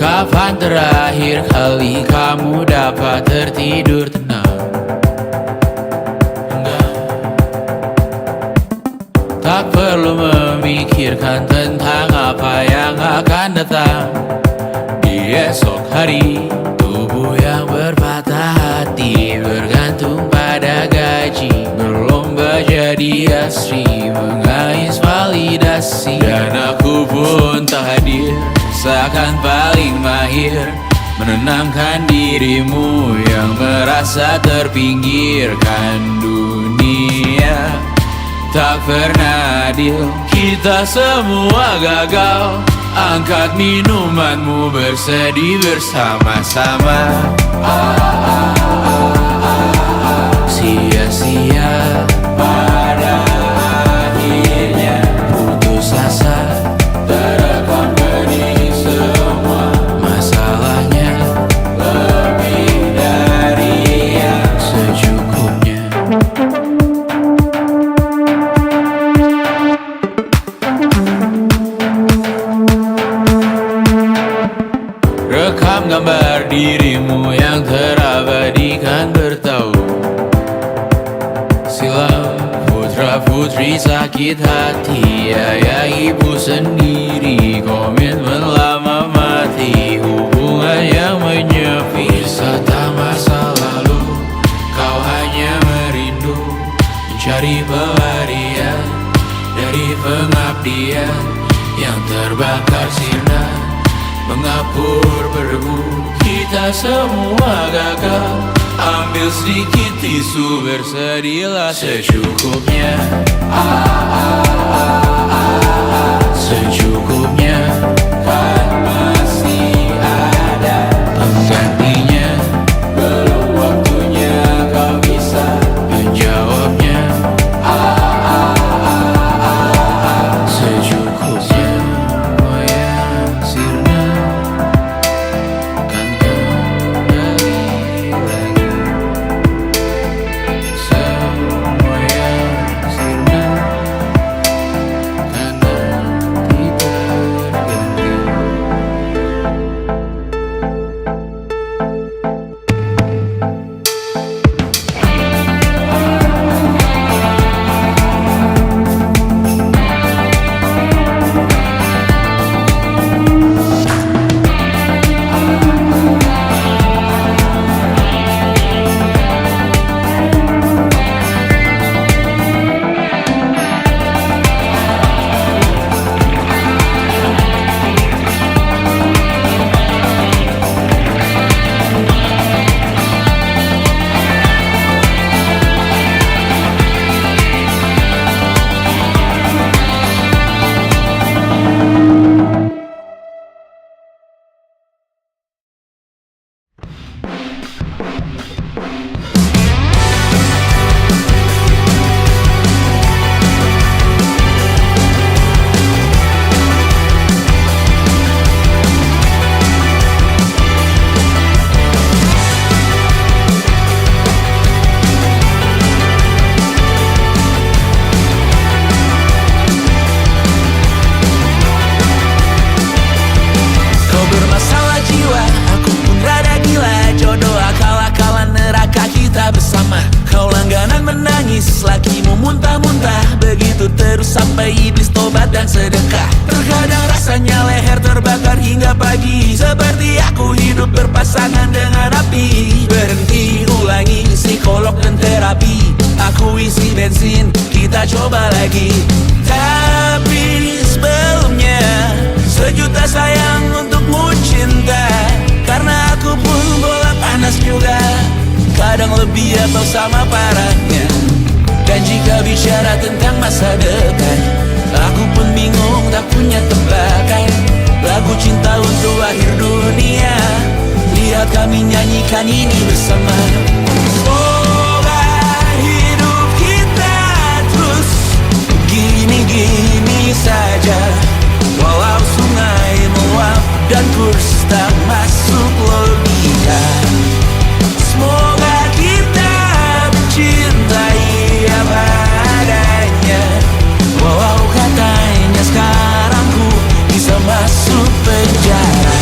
Kapan terakhir kali kamu dapat tertidur tenang? Enggak. Tak perlu memikirkan tentang apa yang akan datang di esok hari. Tubuh yang berpatah hati bergantung pada gaji, berlomba jadi asri, mengais validasi. Dan aku pun tak hadir, seakan paling mahir menenangkan dirimu yang merasa terpinggirkan dunia. Tak pernah adil, kita semua gagal. Angkat minumanmu, bersedih bersama-sama. Sia-sia pada akhirnya putus asa, terekam benih semua. Masalahnya lebih dari yang secukupnya. Rekam gambar dirimu yang terabadikan bertahun silam. Putra putri sakit hati, ayah ibu sendiri, komitmen lama mati, hubungan yang menyepi. Wisata masa lalu, kau hanya merindu, mencari pelarian dari pengabdian yang terbakar sirna, mengapur berdebu. Kita semua gagal. Ambil sedikit tisu, bersedihlah secukupnya. Secukupnya, kan masih ada penggantinya. Belum waktunya kau bisa menjawabnya. Secukupnya, yang sirna kan kembali lagi. Semua yang sirna kan nanti berganti. Kau bermasalah jiwa, aku pun rada gila. Jodoh akal-akalan neraka kita bersama. Kau langganan menangis, lakimu muntah-muntah. Begitu terus sampai iblis tobat dan sedekah. Terkadang rasanya leher terbakar hingga pagi, seperti aku hidup berpasangan dengan api. Berhenti, ulangi psikolog dan terapi. Aku isi bensin, kita coba lagi. Tapi sebelumnya, sejuta sayang untukmu cinta. Karena aku pun bola panas juga, kadang lebih atau sama parahnya. Dan jika bicara tentang masa depan, aku pun bingung tak punya tebakan. Lagu cinta untuk akhir dunia, lihat kami nyanyikan ini bersama. Semoga hidup kita terus gini-gini saja, walau sungai meluap dan kurs tak masuk logika. Semoga kita mencintai apa adanya, walau katanya sekarang ku bisa masuk penjara.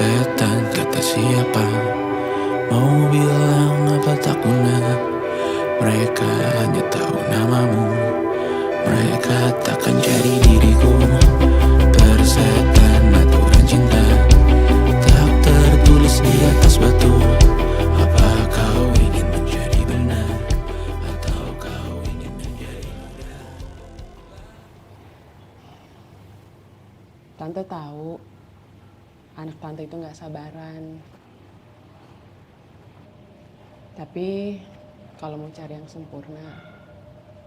setan kata siapa, mau bilang apa tak guna. Mereka hanya tahu namamu, mereka takkan jadi diriku. Persetan aturan cinta tak tertulis di atas batu. Apa kau ingin menjadi benar, atau kau ingin menjadi muda? Tante tahu anak tante itu gak sabaran. Tapi kalau mau cari yang sempurna,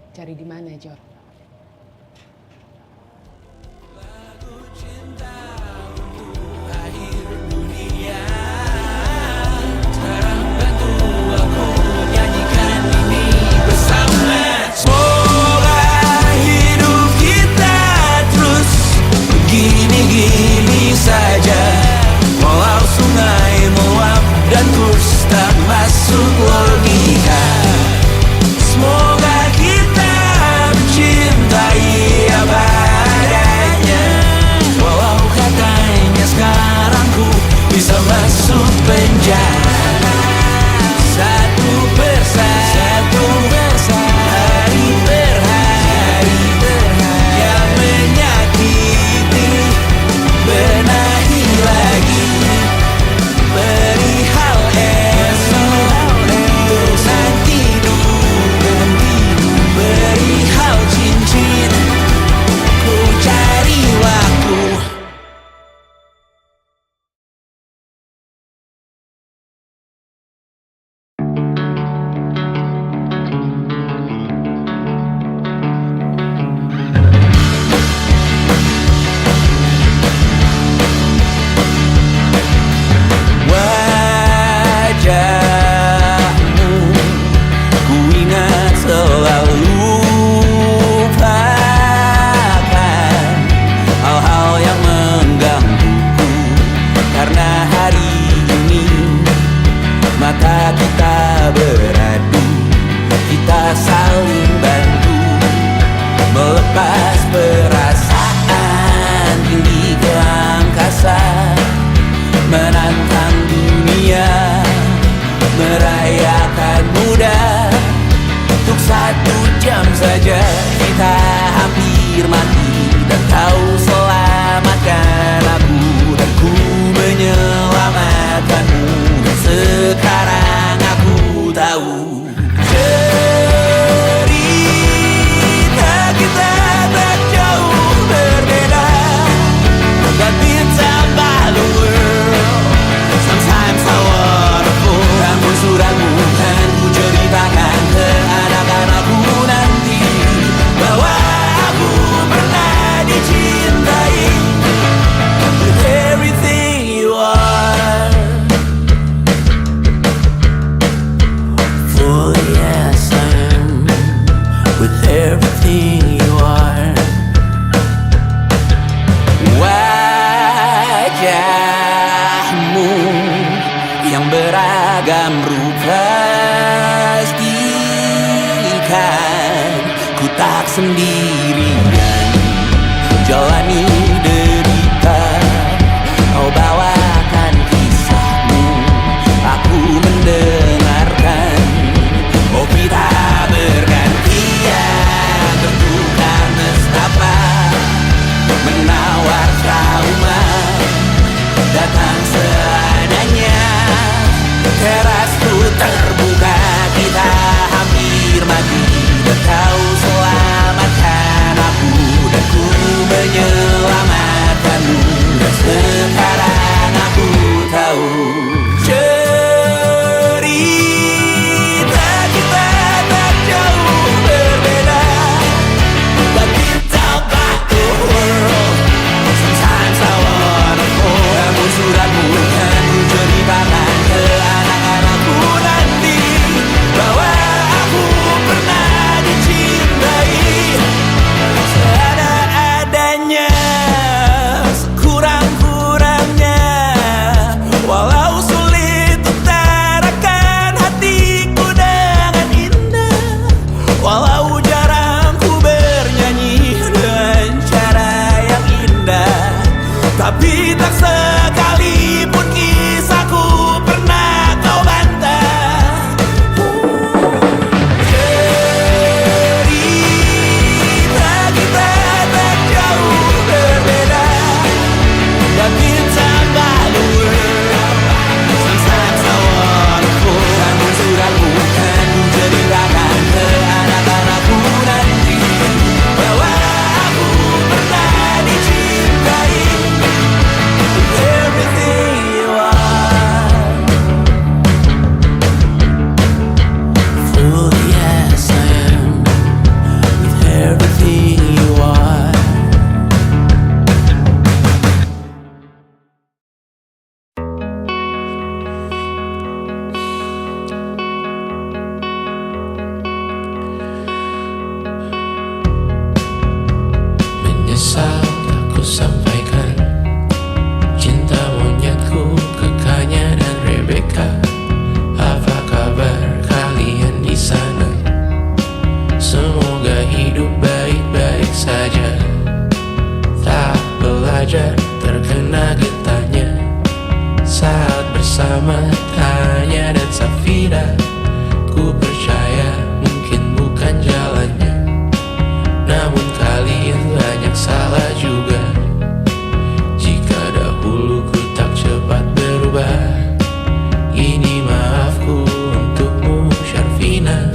cari di mana, Jor? Gini-gini saja, walau sungai meluap dan kurs tak masuk logika. Semoga kita mencintai apa adanya, walau katanya sekarang ku bisa masuk penjara. Satu persatu, hari per hari, yang menyakiti benahi lagi, perihal esok untuk nanti dulu, perihal cincin ku cari waktu. Wajahmu ku ingat selalu, lupakan hal-hal yang menggangguku. Karena hari ini mata kita beradu, kita saling bantu melepas perasaan tinggi ke angkasa, menantang dunia, merayakan muda. Untuk 1 jam saja kita hampir mati, dan kau selamatkan aku, dan ku menyelamatkanmu. Dan sekarang aku tahu cerita kita tak jauh berbeda. But bintang the world, sometimes I wanna fall. Namun suratmu kan ku ceritakan ke anak-anakku nanti, bahwa aku pernah dicintai with everything you are. For yes, I am with everything you are. Wajahmu yang beragam rupa, pastikan ku tak sendirian jalani derita. Kau bawakan kisahmu, aku mendengarkan. Oh, kita bergantian bertukar nestapa, menawar trauma datang seadanya. Terasku terbuka, kita hampir mati, dan kau selamatkan aku. susah aku sampaikan cinta monyetku ke Kanya dan Rebecca. Apa kabar kalian di sana? Semoga hidup baik-baik saja. Tak belajar terkena getahnya saat bersama Tanya dan Safira. Ku percaya mungkin bukan jalannya, namun kalian banyak salah juga. Jika dahulu ku tak cepat berubah, ini maafku untukmu Syarfina.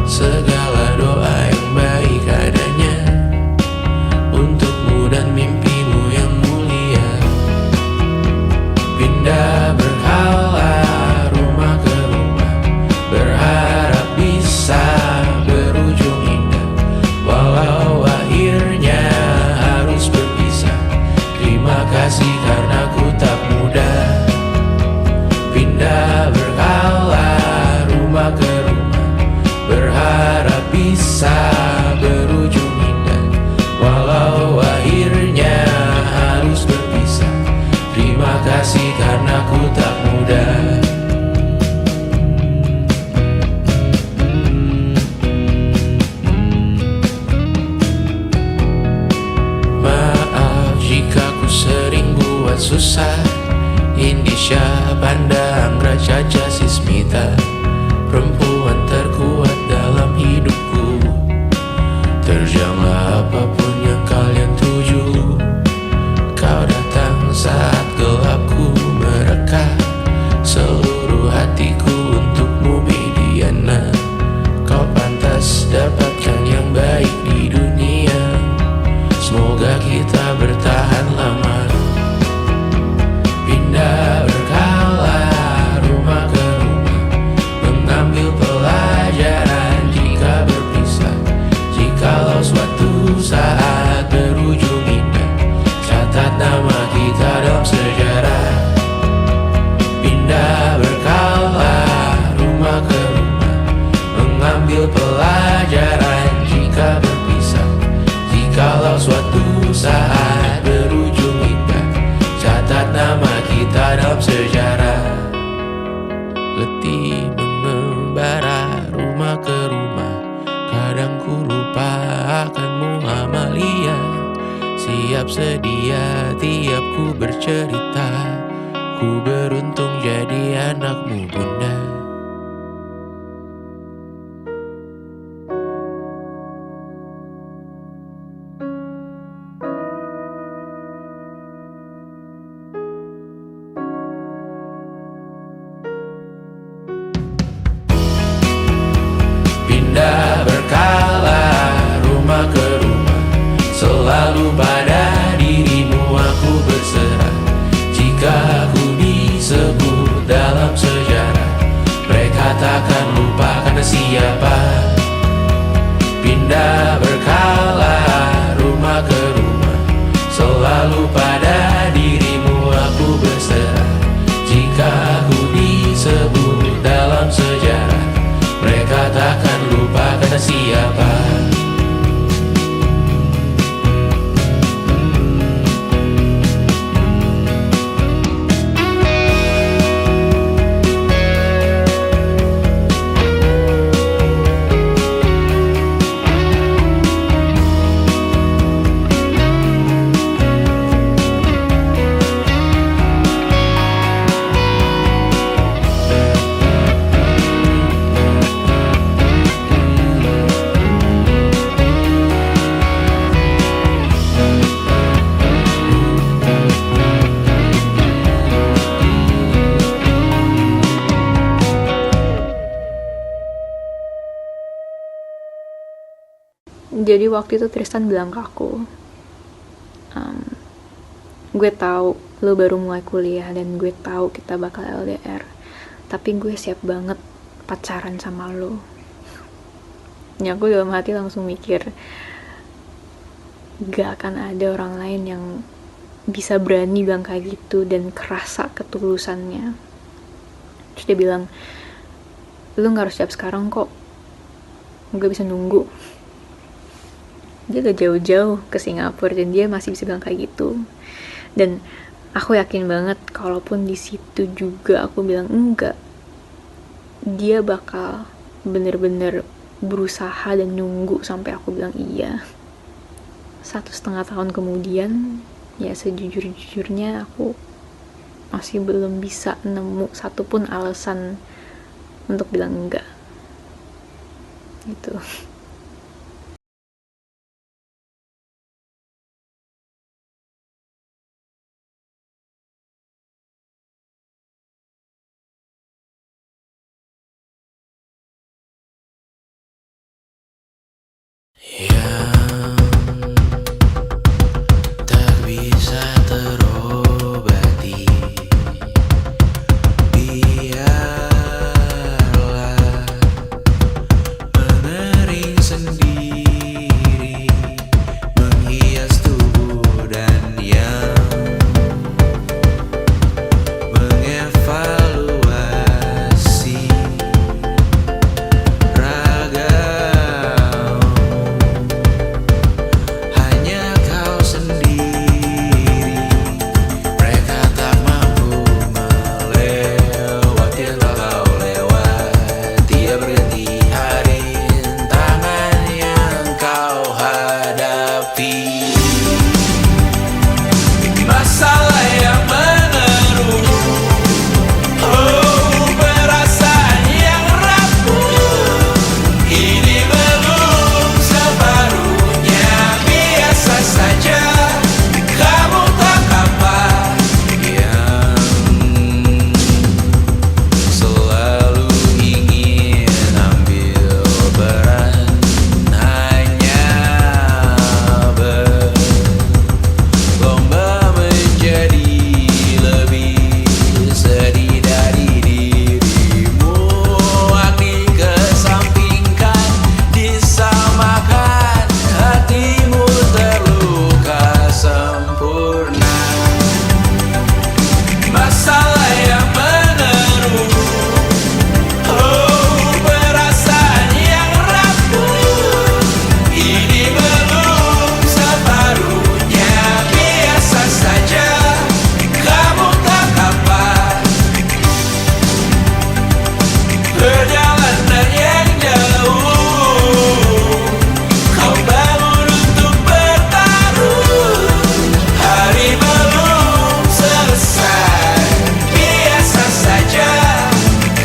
Segala doa yang baik adanya untukmu dan mimpimu yang mulia. Pindah berhala rumah ke rumah, berharap bisa berujung indah. Walau akhirnya harus berpisah, terima kasih karena ku tak mudah. Pindah berhala rumah ke rumah, berharap bisa berujung indah. Walau akhirnya harus berpisah, terima kasih karena ku tak mudah. Maaf jika ku sering buat susah. Indisha, Panda, Anggra, Caca, Sismita, perempuan terkuat dalam hidupku. Terjanglah apapun yang kalian tuju. Kau datang saat gelapku mereka, seluruh hatiku untukmu Mediana. Kau pantas dapatkan yang baik di dunia. Semoga kita bertahan lama. Pindah berkala rumah ke rumah, mengambil pelajaran jika berpisah. Jikalau suatu saat berujung indah, catat nama kita dalam sejarah. Pindah berkala rumah ke rumah, mengambil pelajaran jika berpisah. Jikalau suatu saat berujung indah, catat nama kita dalam sejarah. Letih mengembara rumah ke rumah, kadang ku lupa akanmu Amalia. Siap sedia tiap ku bercerita, ku beruntung jadi anakmu bunda. Pindah berkala rumah ke rumah, selalu pada dirimu aku berserah. Jika aku disebut dalam sejarah, mereka takkan lupa karena siapa. Pindah berkala rumah ke rumah, selalu pada dirimu aku berserah. Jika aku disebut dalam sejarah, mereka takkan lupa kata siapa. Jadi waktu itu Tristan bilang ke aku, gue tahu lo baru mulai kuliah dan gue tahu kita bakal LDR, tapi gue siap banget pacaran sama lo. Ya aku dalam hati langsung mikir, gak akan ada orang lain yang bisa berani bilang kayak gitu dan kerasa ketulusannya. Terus dia bilang, lo gak harus siap sekarang kok, gue bisa nunggu. Dia udah jauh-jauh ke Singapura dan dia masih bisa bilang kayak gitu. Dan aku yakin banget kalaupun di situ juga aku bilang enggak, dia bakal bener-bener berusaha dan nunggu sampai aku bilang iya. 1,5 tahun kemudian, ya sejujur-jujurnya aku masih belum bisa nemu satupun alasan untuk bilang enggak gitu. Yang tak bisa terobati, biarlah mengering sendiri, menghias tubuh dan yang mengevaluasi raga. Hanya kau sendiri, mereka tak mampu melewati yang tak kau lewati. Tiada berganti hari tangan yang kau hadapi. Masalah yang mengeruh, oh perasaan yang rapuh, ini belum separuhnya. Biasa saja, kamu tak apa yang selalu ingin ambil peran, hanya berlomba menjadi lebih sedih dari dirimu. Hati kesampingkan, disamakan, hatimu terluka sempurna. Masalah yang meneruh, oh perasaan yang rapuh, ini belum separuhnya. Biasa saja, kamu tak apa. Perjalanan yang jauh, kau bangun untuk bertaruh. Hari belum selesai, biasa saja,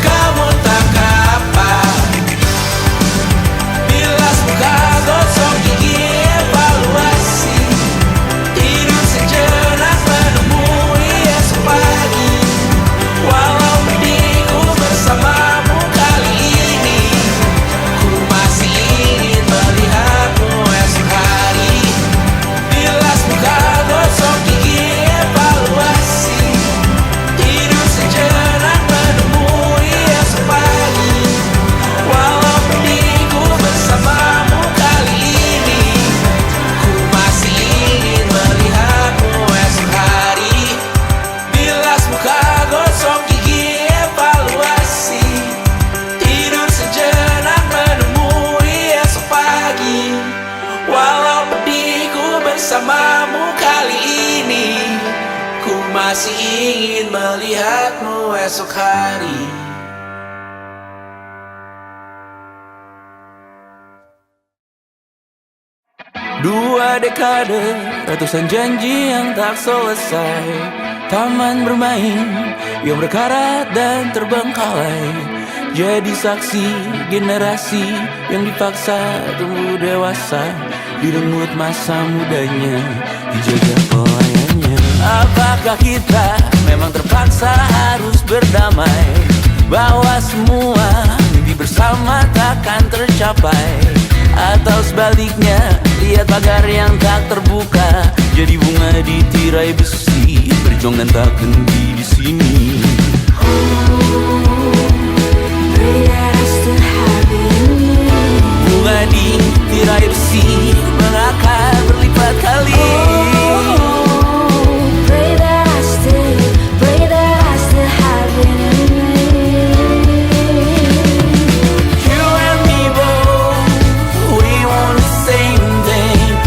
kamu tak apa. Bilas muka, gosok gigi, evaluasi, tidur sejenak, menemui esok pagi. Walau pedihku bersamamu kali ini, ku masih ingin melihatmu esok hari. Bilas muka, gosok gigi, evaluasi, tidur sejenak, menemui esok pagi. Walau pedihku bersamamu kali ini, ku masih ingin melihatmu esok hari. Bilas muka, gosok gigi, evaluasi, tidur sejenak, menemui esok pagi. Walau pedihku bersamamu kali ini, ku masih ingin melihatmu esok hari. Dua dekade, ratusan janji yang tak selesai, taman bermain yang berkarat dan terbengkalai, jadi saksi generasi yang dipaksa tumbuh dewasa, direnggut masa mudanya, dijaga pelayannya. Apakah kita memang terpaksa harus berdamai, bahwa semua mimpi bersama takkan tercapai? Atau sebaliknya, lihat pagar yang tak terbuka, jadi bunga di tirai besi, perjuangan tak henti di sini. Bunga di tirai besi mengakar berlipat kali. You and me both, we want the same thing.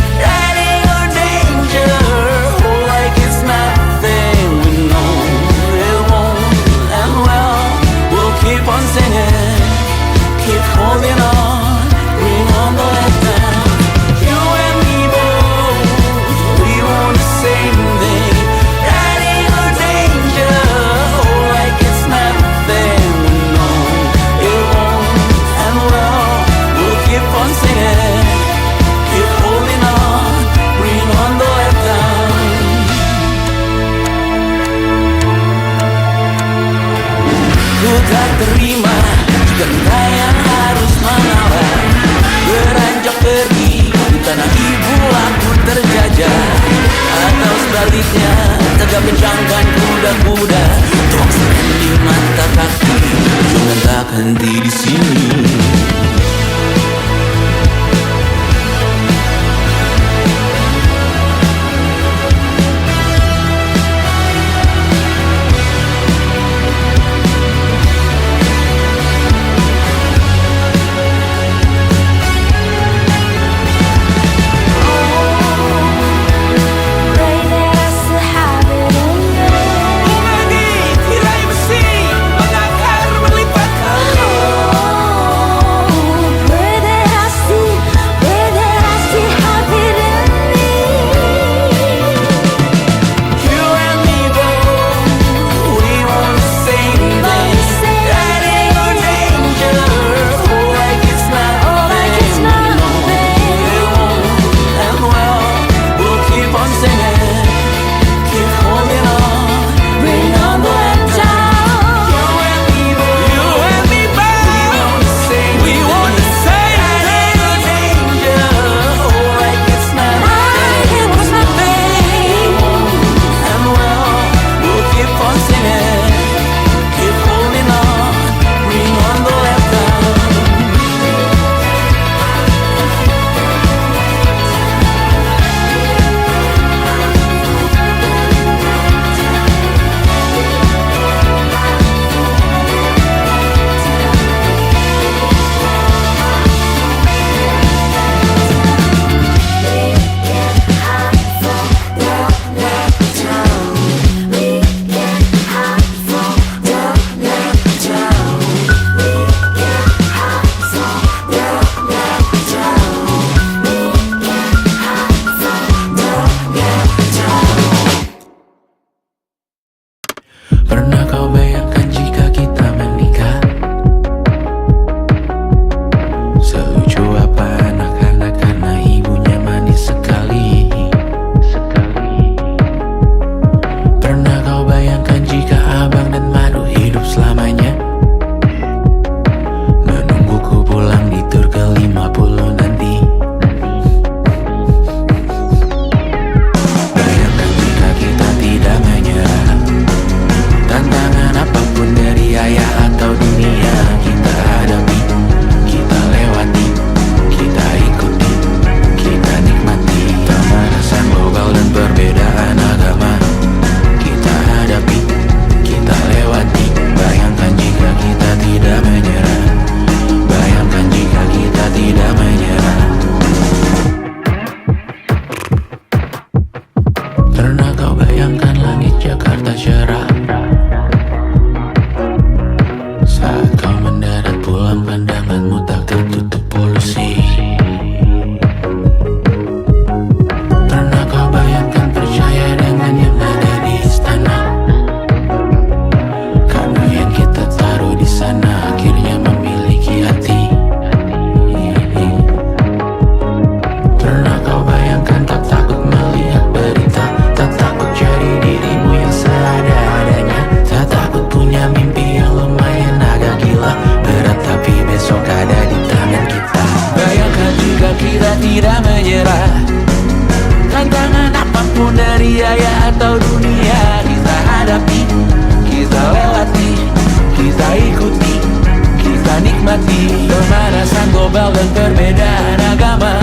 Pemanasan global dan perbedaan agama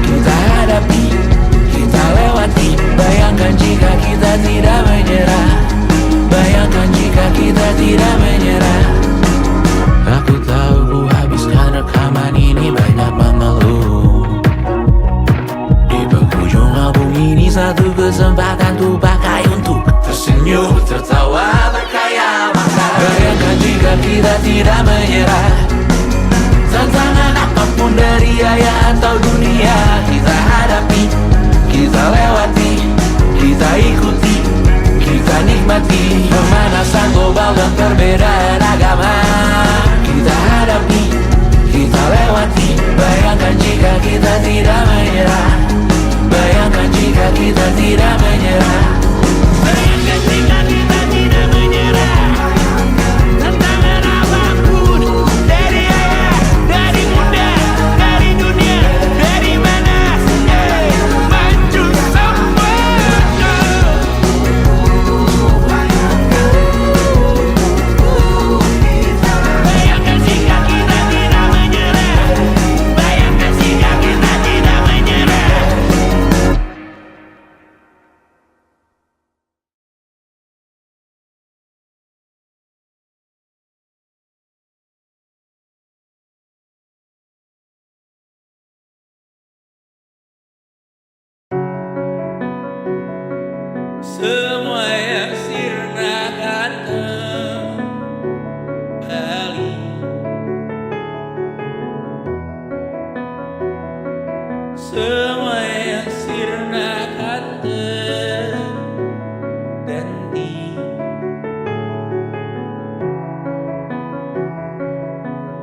kita hadapi, kita lewati. Bayangkan jika kita tidak menyerah. Bayangkan jika kita tidak menyerah. Aku tahu ku habiskan rekaman ini banyak mengeluh. Di penghujung album ini satu kesempatan ku pakai untuk tersenyum, tertawa, berkhayal. Maka bayangkan jika kita tidak menyerah. Tantangan apapun dari ayah atau dunia kita hadapi, kita lewati, kita ikuti, kita nikmati. Pemanasan global dan perbedaan agama kita hadapi, kita lewati. Bayangkan jika kita tidak menyerah. Bayangkan jika kita tidak menyerah. Bayangkan jika kita tidak menyerah. Tantangan apapun dari ayah, dari bunda, dari dunia, dari mana maju semua. Bayangkan jika kita tidak menyerah. Bayangkan jika kita tidak menyerah. Semua yang sirna akan kembali. Semua yang sirna akan terganti.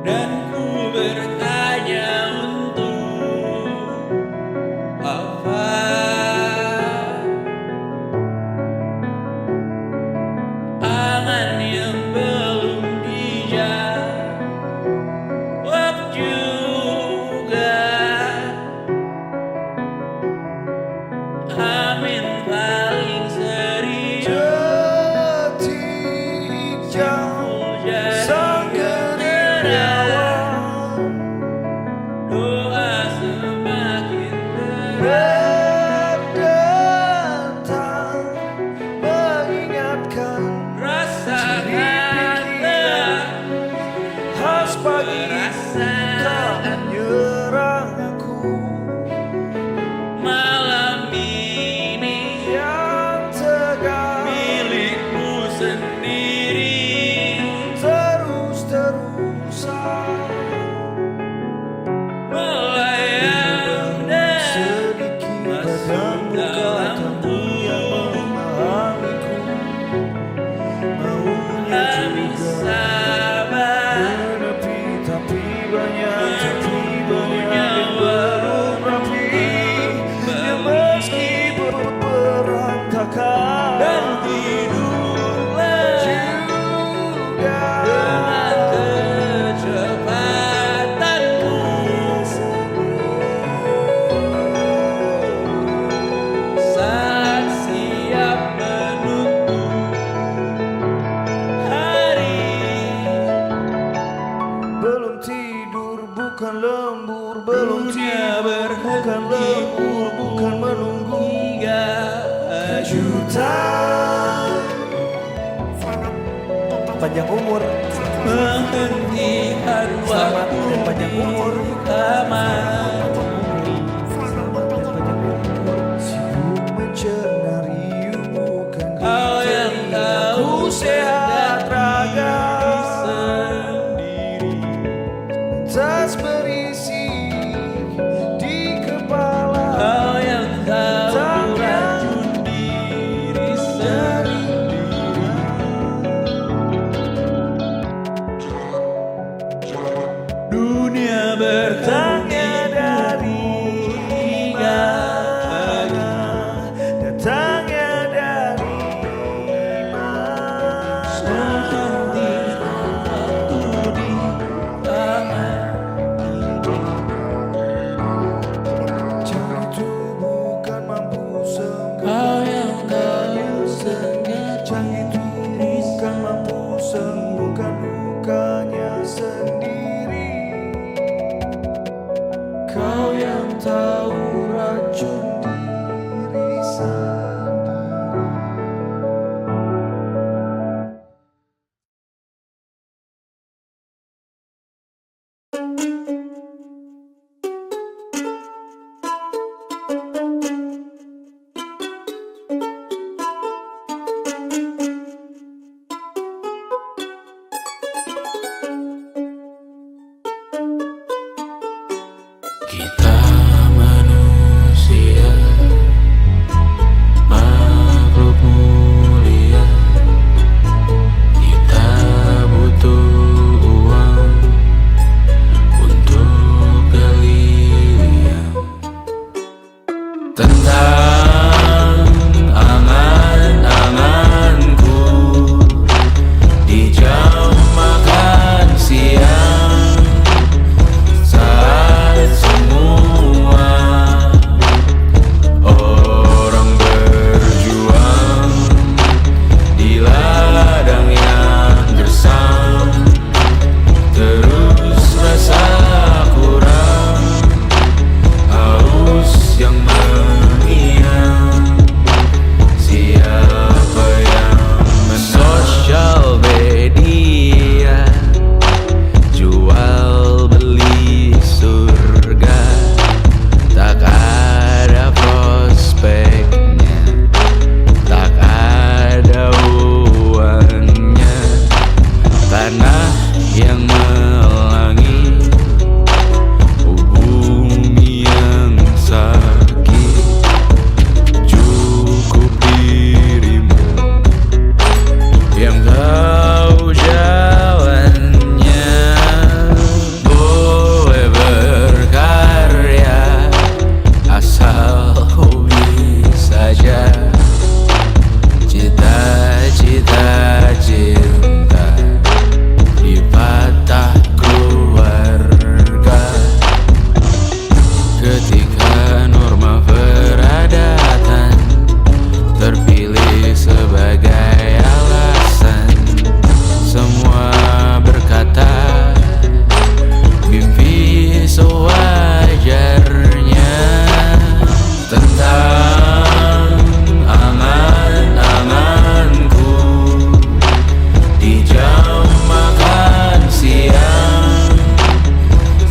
Dan ku bertanya untuk apa? Angan yang belum dijawab juga. Amin paling serius. Detik jauh sang generawan. Doa semakin berat datang, mengingatkan rasakanlah khas pagi tak menyerang aku. Malam ini yang tegar milikmu sendiri. Terus-terusan melayang dan sedikit masuk dalam tubuh. Maunya juga menepi, tapi banyak yang belum rapi. Ya meski berantakan dan tidurlah juga dengan kecepatanmu. Saat siap menutup hari. Belum tidur bukan lembur, belum tidur bukan lembur, bukan menunggu kejutan. Panjang umur, Menghentikan selamat waktu dan panjang umur. tamat. Sibuk mencenari bukan Kau yang tahu sehat raga. sendiri. Tas berisi di kepala. Kau yang tahu racun diri sendiri. Dunia bertanya dari mana, Datangnya dari mana? menghentikan waktu di taman. Kau yang tahu racun diri sendiri. Kita manusia, makhluk mulia. Kita butuh uang untuk galilea. Tentang angan-anganku di jam makan siang, saat semua orang berjuang di ladang yang gersam, terus rasa kurang, haus yang mengiang. Siapa yang sosial media, jual beli surga, tak ada prospeknya, tak ada uangnya. Tanah yang melangi, bumi yang sakit, cukup dirimu yang tahu jalannya. Boleh berkarya asal hobi saja. Cita-cita cinta dipatah keluarga. Ketika norma peradatan terpilih sebagai alasan, semua berkata mimpi sewajarnya. Tentang angan-anganku di jam makan siang,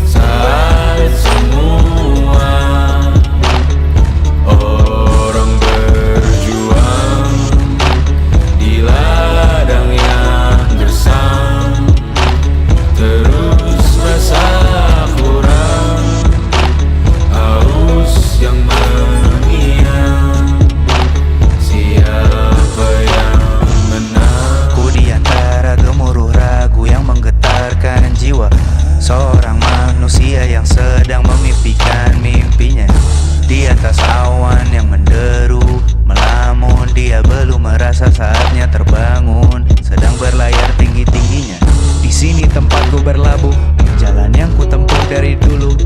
saat semua orang berjuang di ladang yang gersam, terus rasa kurang, haus yang mengiang. Siapa yang menang? Ku di antara gemuruh ragu yang menggetarkan jiwa seorang manusia yang sedang memimpikan mimpinya. Di atas awan yang menderu, melamun, dia belum merasa saatnya terbangun, sedang berlayar tinggi-tingginya. Di sini tempatku berlabuh, jalan yang ku tempuh dari dulu,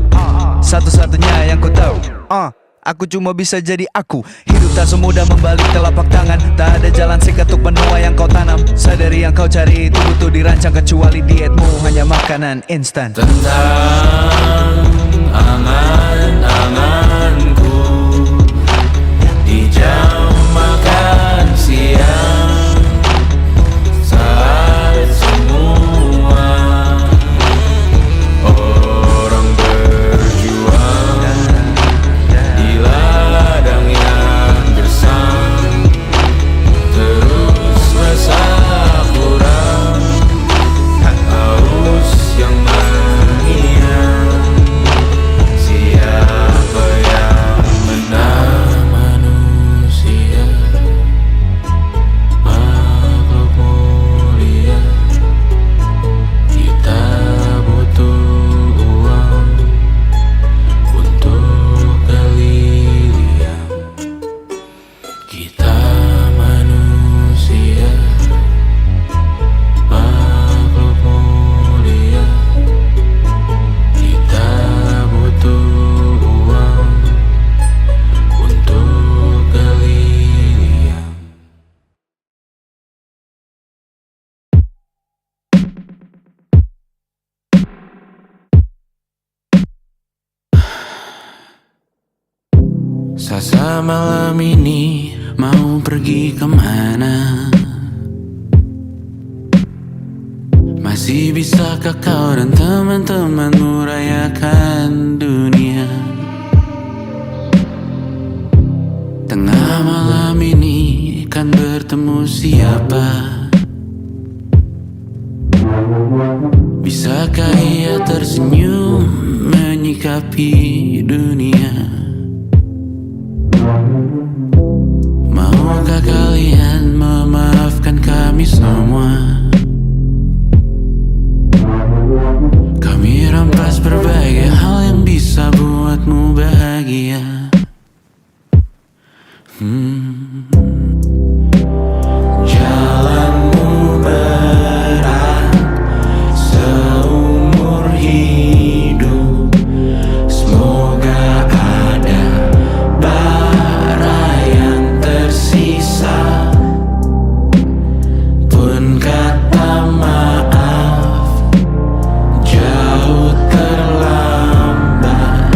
satu-satunya yang ku tahu. Aku cuma bisa jadi aku. Hidup tak semudah membalik telapak tangan. Tak ada jalan seketuk benua yang kau tanam. Sadari yang kau cari itu butuh dirancang, kecuali dietmu hanya makanan instan. Tentang angan-anganku di jam makan siang, saat semua orang berjuang di ladang yang gersam, terus rasa kurang, haus yang mengiang. Sasa malam ini mau pergi kemana? Masih bisakah kau dan teman-temanmu rayakan dunia? Tengah malam ini kan bertemu siapa? Bisakah ia tersenyum menyikapi dunia? Maukah kalian memaafkan kami semua? Kami rampas berbagai hal yang bisa buatmu bahagia. Jalanmu berat seumur hidup. Semoga ada bara yang tersisa. Pun kata maaf jauh terlambat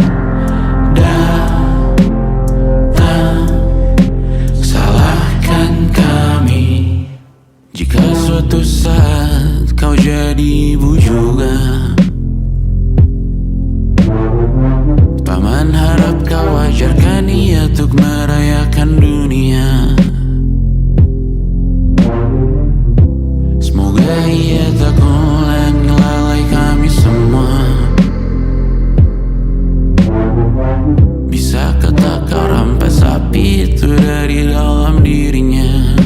datang. Salahkan kami jika suatu saat kau jadi ibu juga. Paman harap kau ajarkan ia untuk merayakan dunia. Semoga ia tak ulangi lalai kami semua. Bisakah tak kau rampas api itu dari dalam dirinya?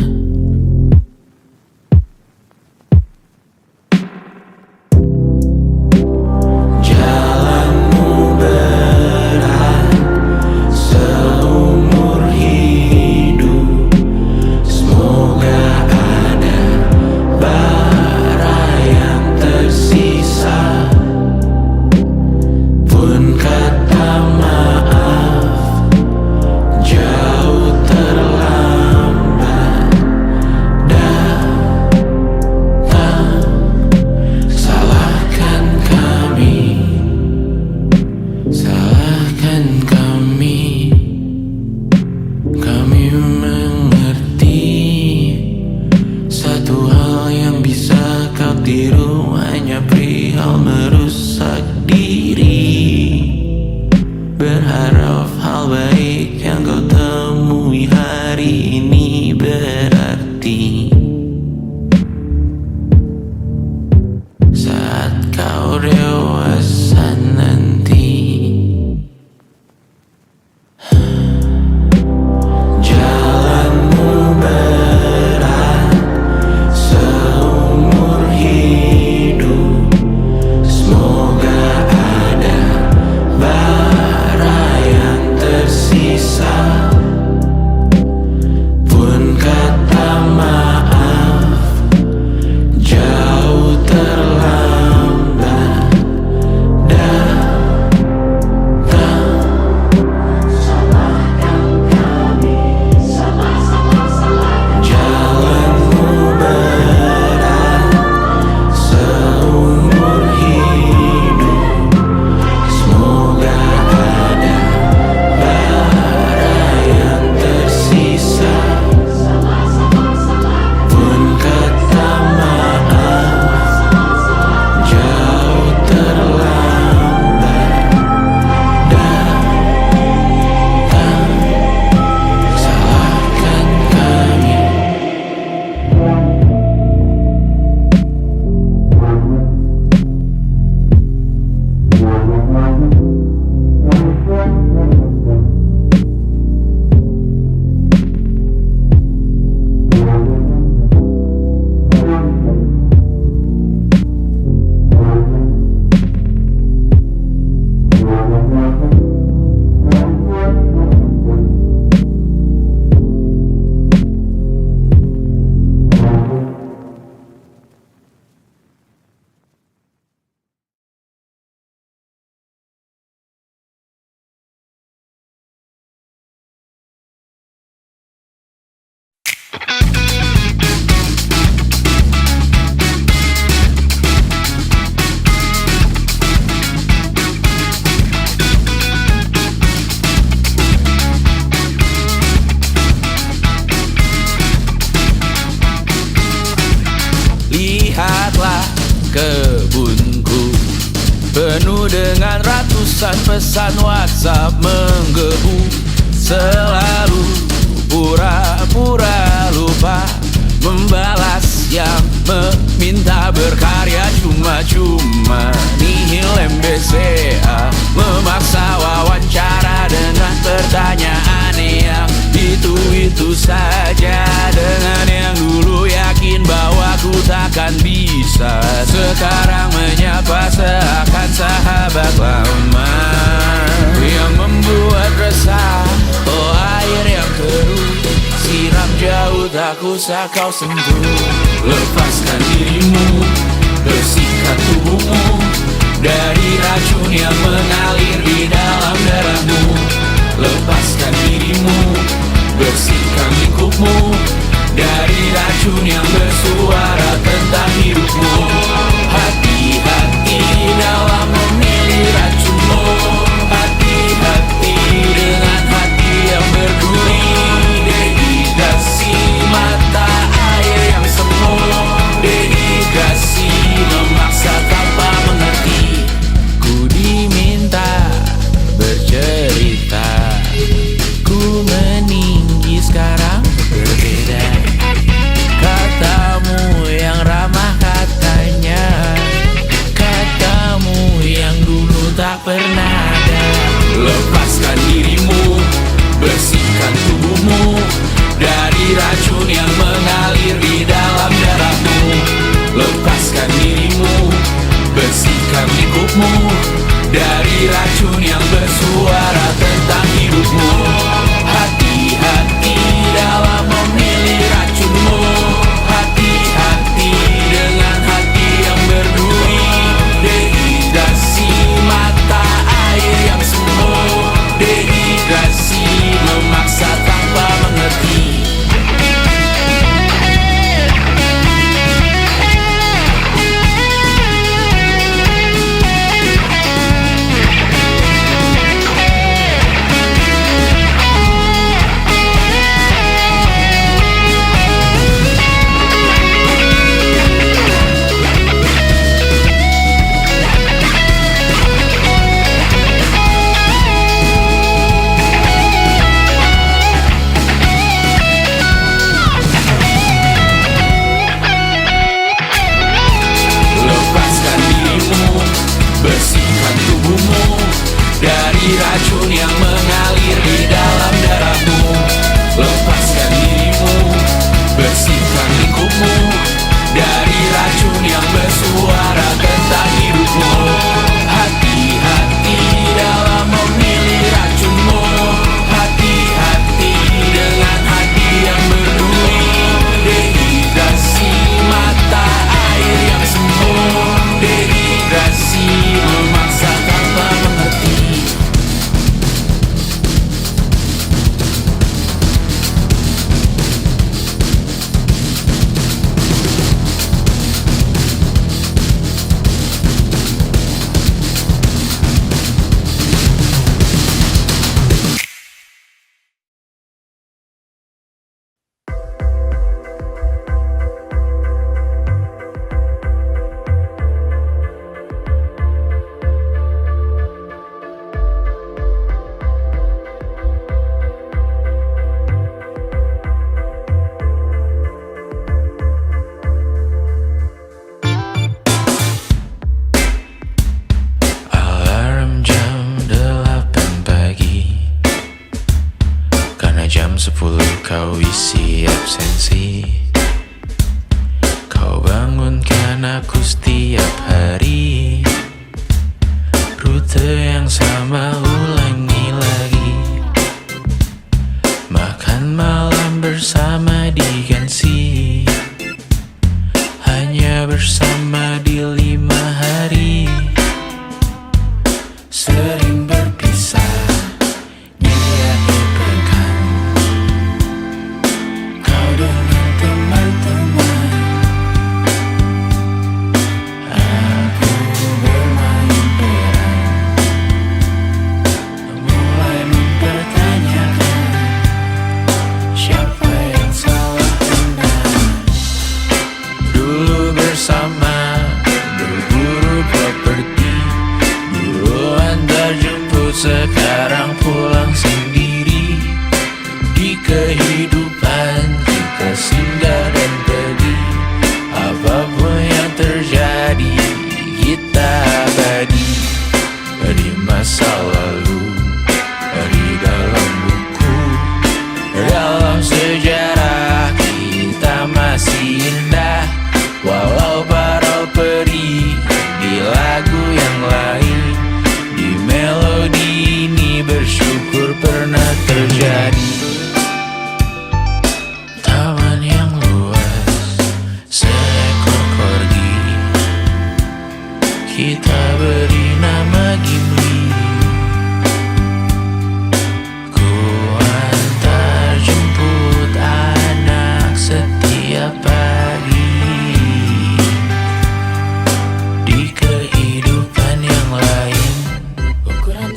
Jalanmu berat seumur hidup. Semoga ada bara yang tersisa. Pun kata maaf jauh terlambat datang. Salahkan kami, salahkan kami. Kami mengerti satu hal yang bisa kau tiru hanya perihal merusak diri. Berharap hal baik yang kau temui hari ini berarti saat kau dewasa nanti. Jalanmu berat seumur hidup. Semoga ada bara yang tersisa. Pun kata maaf jauh terlambat datang. Jalanmu berat seumur hidup. Semoga ada bara yang tersisa. Pun kata maaf jauh terlambat datang. Salahkan kami. pesan WhatsApp menggebu, selalu pura-pura lupa membalas yang meminta berkarya cuma-cuma. Nihil MBCA memaksa wawancara dengan pertanyaan yang itu-itu saja. Dengan yang dulu yakin bahwa ku takkan bisa, sekarang menyapa seakan sahabat lama. Yang membuat resah, oh air yang keruh, siram jauh tak usah kau sentuh. Lepaskan dirimu, bersihkan tubuhmu dari racun yang mengalir di dalam darahmu. Lepaskan dirimu, bersihkan lingkupmu dari racun yang bersuara tentang hidupmu. Hati-hati dalam memilih racunmu. Hati-hati dengan hati yang berduri. Dehidrasi mata air yang semu. Dehidrasi memaksa tanpa mengerti. Ku diminta bercerita, ku meninggi sekarang berbeda. Katamu yang ramah katanya, katamu yang dulu tak pernah ada. Lepaskan dirimu, bersihkan tubuhmu dari racun yang mengalir di dalam darahmu. Lepaskan dirimu, bersihkan lingkupmu dari racun yang bersuara tentang hidupmu. Hati-hati dalam memilih racunmu. Hati-hati dengan hati yang berduri. Dehidrasi mata air yang semu. Dehidrasi memaksa tanpa mengerti. Lepaskan dirimu, bersihkan tubuhmu dari racun yang mengalir di dalam darahmu. Lepaskan dirimu, bersihkan lingkupmu dari racun yang bersuara tentang hidupmu. Hati-hati dalam memilih racunmu. Hati-hati dengan hati yang berduri. Dehidrasi mata air yang semu. Dehidrasi memaksa tanpa mengerti. Alarm jam 8 pagi, karena jam 10 kau isi absensi. Kau bangunkan aku setiap hari, rute yang sama ulangi lagi. Makan malam bersama diganti, hanya bersama di 5 hari. Sering berpisah di akhir pekan, kau dengan teman-teman. Aku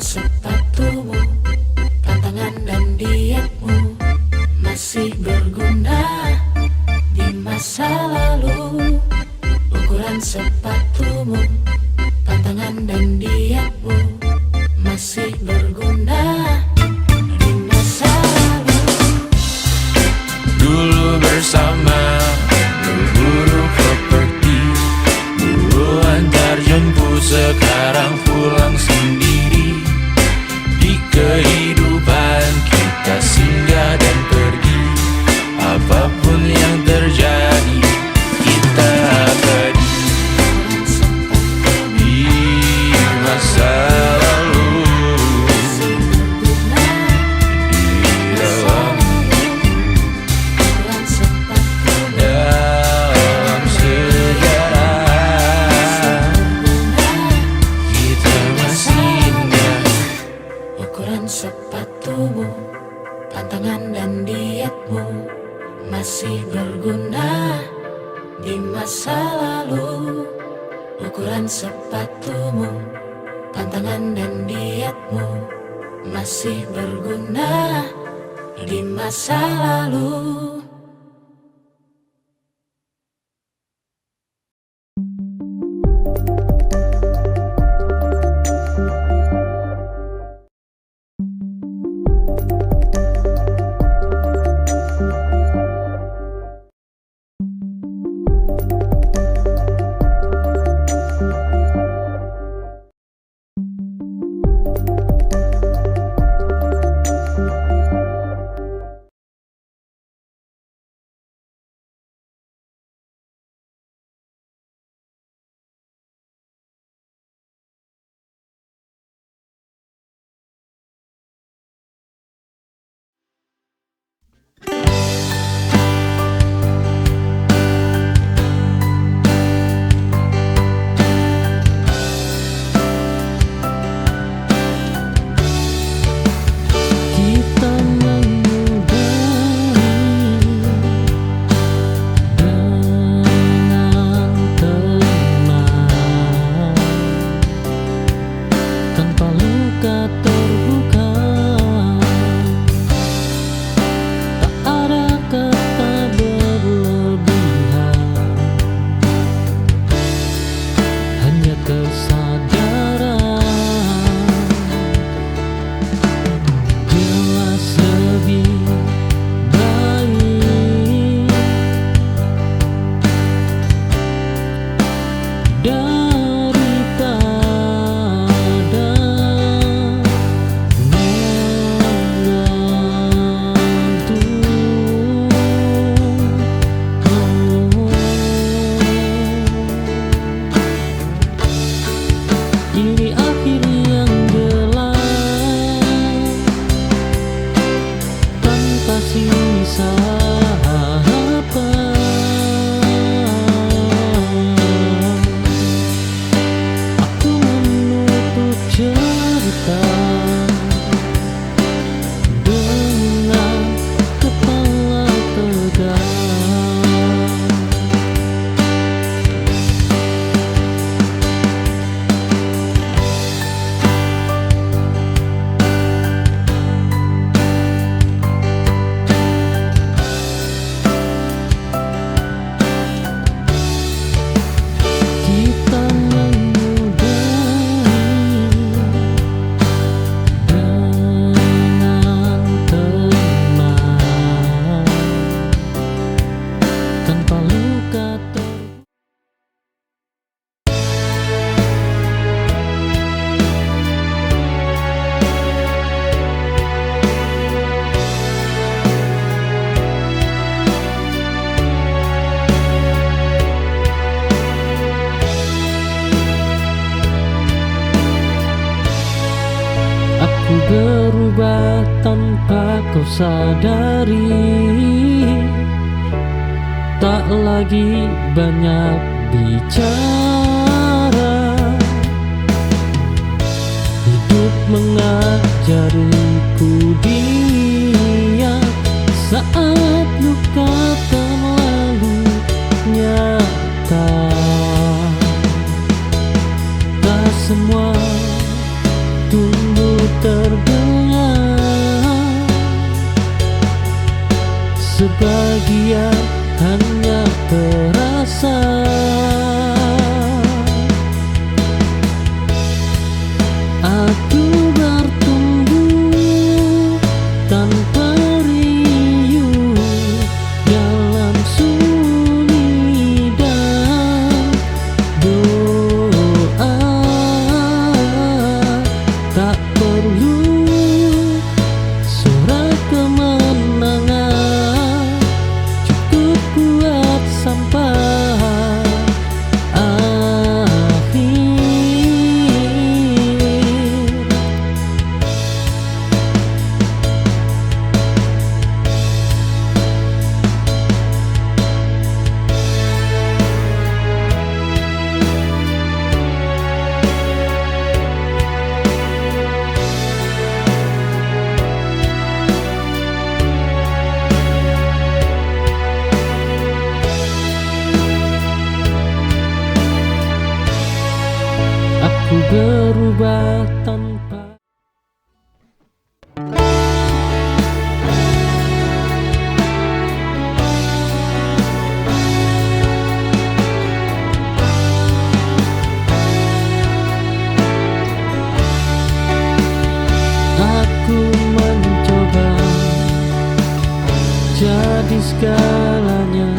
sepatumu, tantangan dan dietmu masih berguna di masa lalu. Ukuran sepatumu, tantangan dan dietmu masih berguna di masa lalu. Dulu bersama berburu properti, dulu antar jemput, sekarang pulang sendiri. Di kehidupan kita singgah dan pergi, apapun yang terjadi kita abadi di masa lalu. Di dalam sejarah kita masih indah. Ukuran sepatumu, tantangan dan dietmu masih berguna di masa lalu. Ukuran sepatumu, tantangan dan dietmu masih berguna di masa lalu. Kita menyudahi dengan tenang, tanpa luka terbuka. Tak ada kata berlebihan, hanya kesadaran. Jelas lebih baik daripada mengantuk. Ini akhir yang gelap, tanpa sisa harapan. Aku menutup cerita dengan kepala tegak. Kita menyudahi dengan tenang, tanpa luka terbuka. Aku berubah tanpa kau sadari, tak lagi banyak bicara. Hidup mengajariku diam saat luka terlalu nyata. Tak semua tumbuh arah tanpa. Aku mencoba jadi segalanya,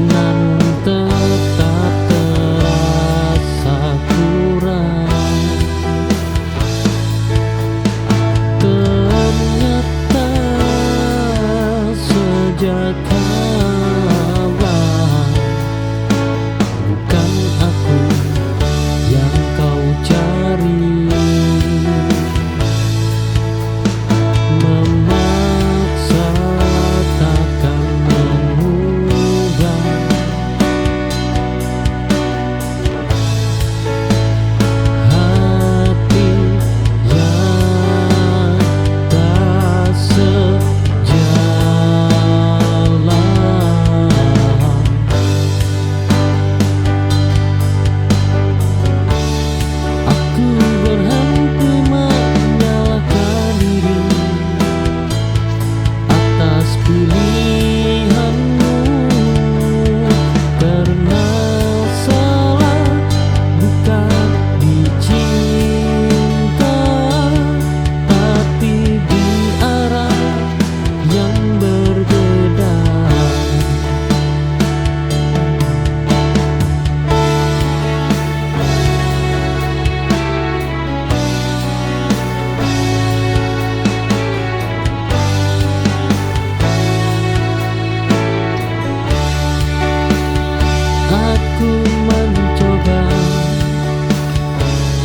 namun tetap terasa kurang. Ternyata sejak awal bukan aku yang kau cari. Memaksa takkan mengubah hati yang tak sejalan. Aku berhenti menyalahkan diri atas pilihanmu, karena salah bukan dicinta, tapi di arah yang berbeda. Aku mencoba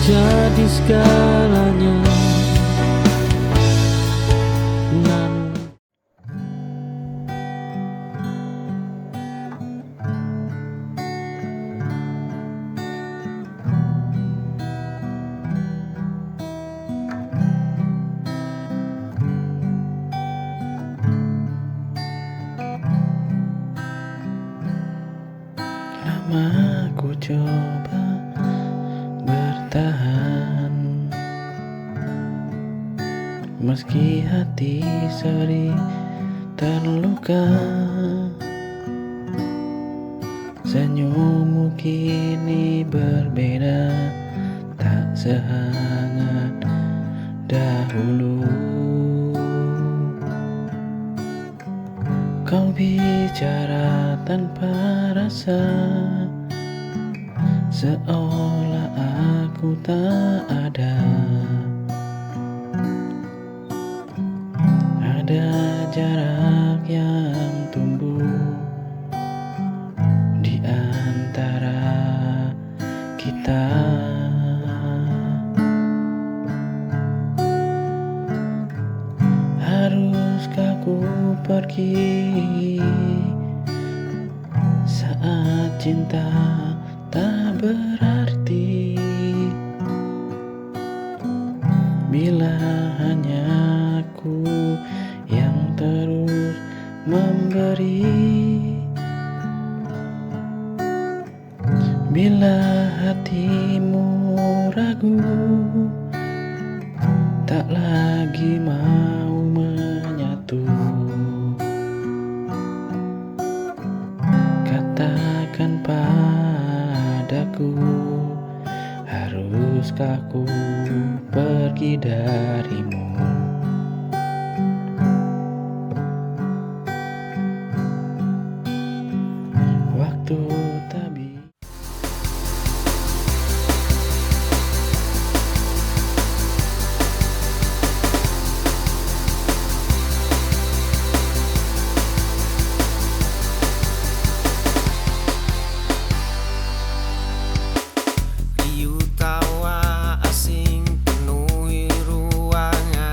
jadi segalanya, namun Lama ku coba bertahan, meski hati sering terluka. Senyummu kini berbeda, tak sehangat dahulu. Kau bicara tanpa rasa, seolah aku tak ada. Ada jarak yang tumbuh di antara kita. Haruskah ku pergi saat cinta tak berarti, bila hanya aku yang terus memberi. Bila hatimu ragu, tak lagi mau menyatu, katakan padaku, haruskah ku pergi darimu? Waktu tak bisa. Riuh tawa asing penuhi ruangan.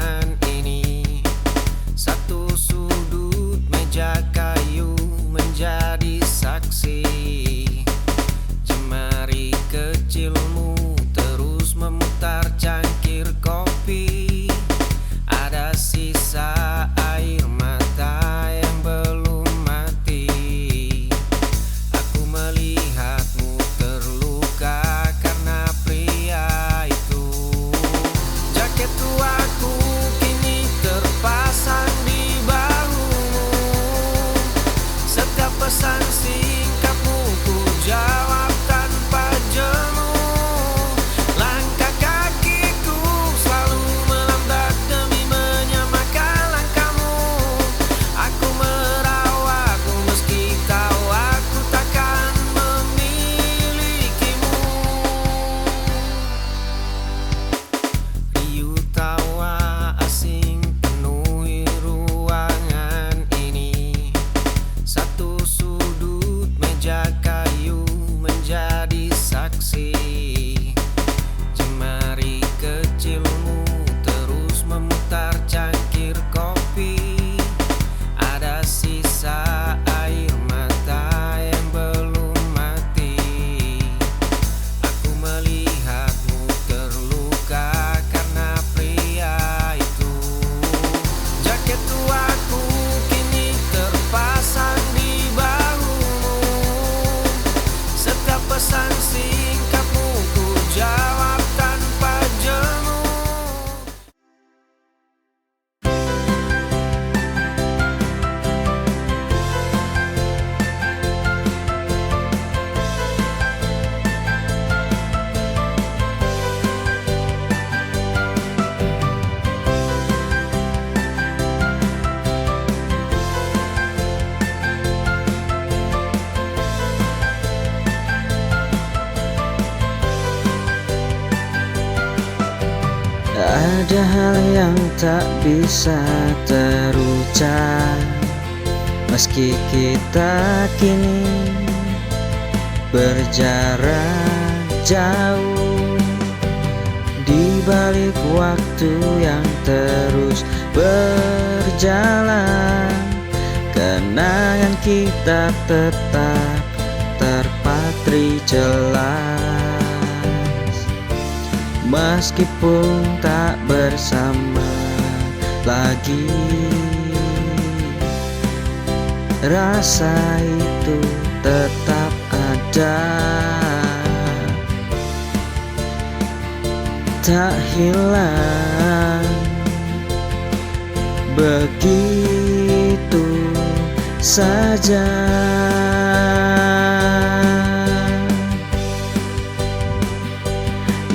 Ada hal yang tak bisa terucap, meski kita kini berjarak jauh. Di balik waktu yang terus berjalan, kenangan kita tetap terpatri jelas. Meskipun tak bersama lagi, rasa itu tetap ada, tak hilang begitu saja.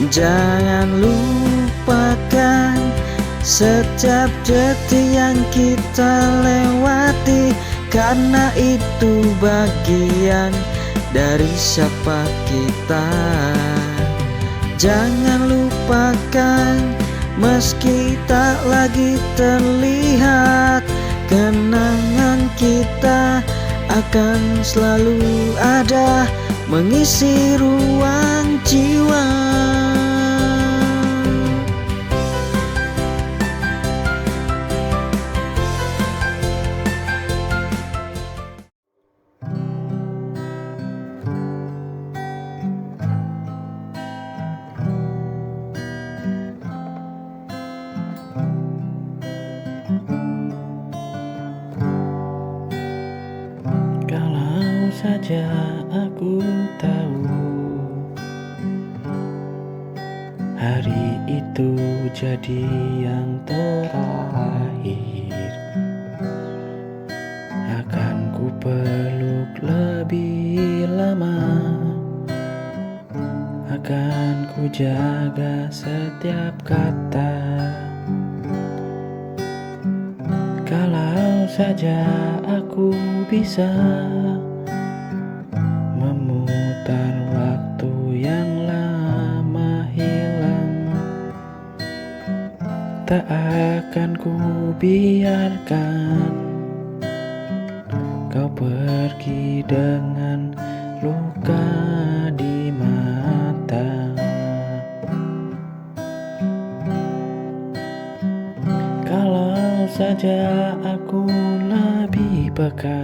Jangan lupakan setiap detik yang kita lewati, karena itu bagian dari siapa kita. Jangan lupakan, meski tak lagi terlihat, kenangan kita akan selalu ada, mengisi ruang jiwa. Kalau saja aku tahu hari itu jadi yang terakhir, akan ku peluk lebih lama, akan ku jaga setiap kata. Kalau saja aku bisa memutar waktu yang lama hilang, tak akan ku biarkan kau pergi dengan luka di mata. Kalau saja aku lebih peka,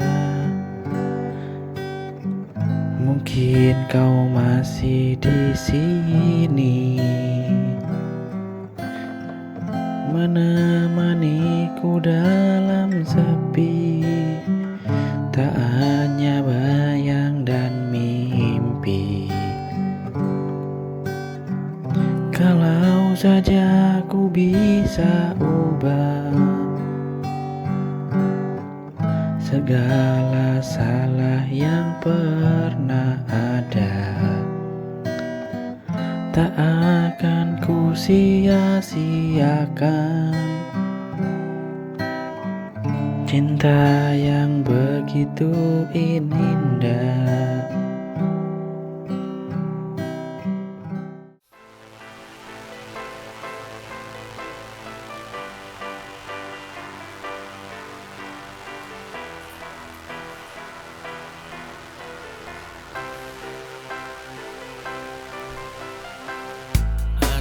mungkin kau masih di sini, menemaniku dalam sepi, tak hanya bayang dan mimpi. Kalau saja aku bisa ubah segala salah yang pernah ada, tak akan ku sia-siakan cinta yang begitu indah.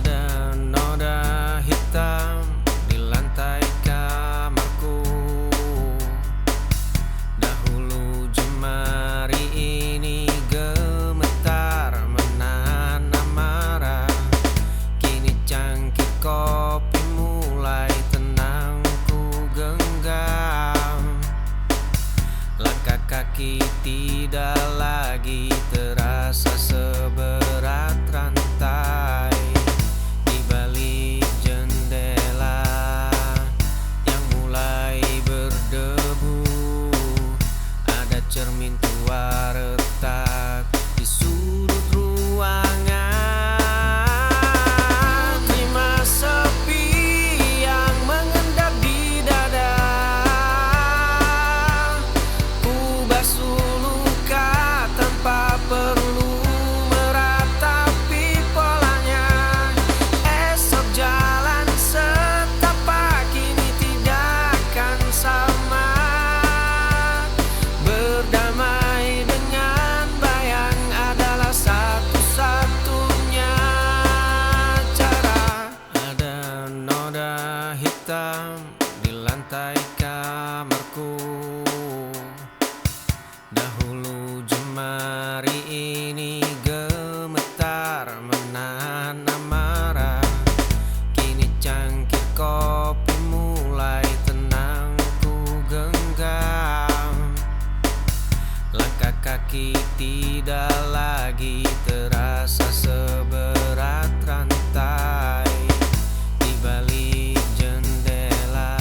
Ada noda hitam di lantai kamarku. Dahulu jemari ini gemetar menahan amarah. Kini cangkir kopi mulai tenang ku genggam. Langkah kaki tidak lagi terasa seberat rantai. Di balik jendela yang mulai berdebu, ada cermin tua retak di sudut ruangan. Terima hitam di lantai kamarku. Dahulu jemari ini gemetar menahan amarah. Kini cangkir kopi mulai tenang ku genggam. Langkah kaki tidak lagi terasa seberat rantai di balik jendela.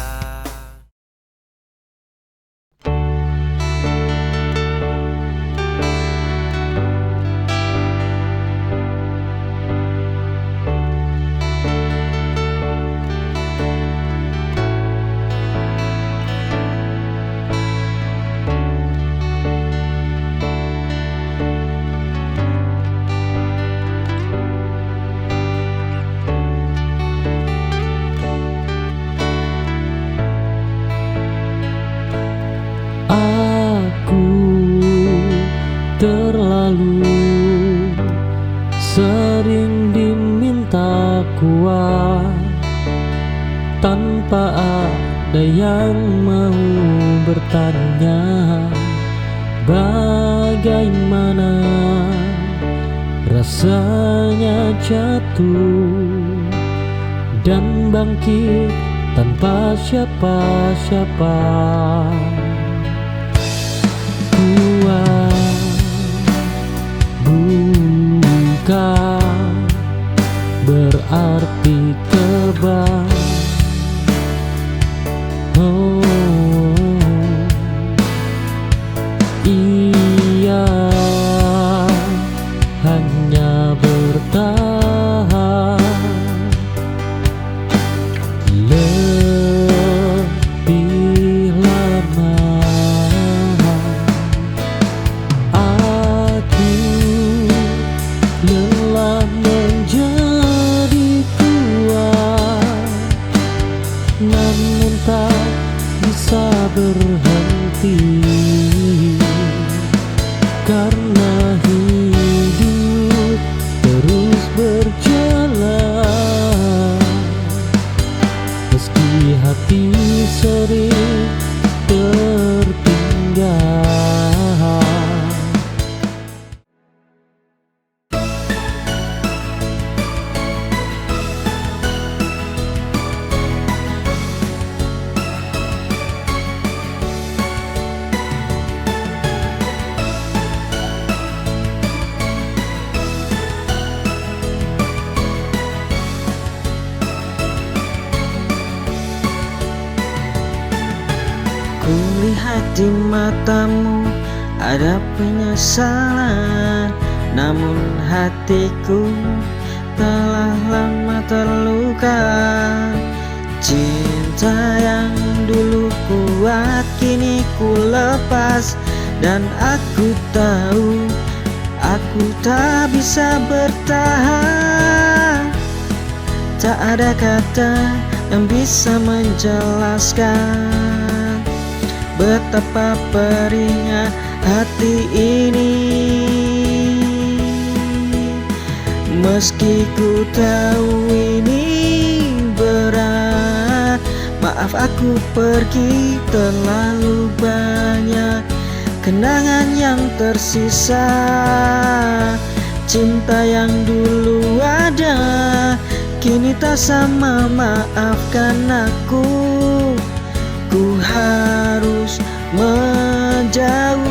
Aku terlalu sering diminta kuat tanpa ada yang mau bertanya bagaimana rasanya jatuh dan bangkit tanpa siapa-siapa. Bukan berarti kebal. Ia hanya bertahan lebih lama. Aku lelah menjadi kuat, namun tak bisa berhenti karena hidup terus berjalan. Meski hati sering tertinggal. Kulihat di matamu ada penyesalan, namun hatiku telah lama terluka. Cinta yang dulu kuat kini ku lepas, dan aku tahu aku tak bisa bertahan. Tak ada kata yang bisa menjelaskan betapa perihnya hati ini. Meski ku tahu ini berat, maaf aku pergi, terlalu banyak kenangan yang tersisa. Cinta yang dulu ada kini tak sama, maafkan aku. Ku harus menjauh.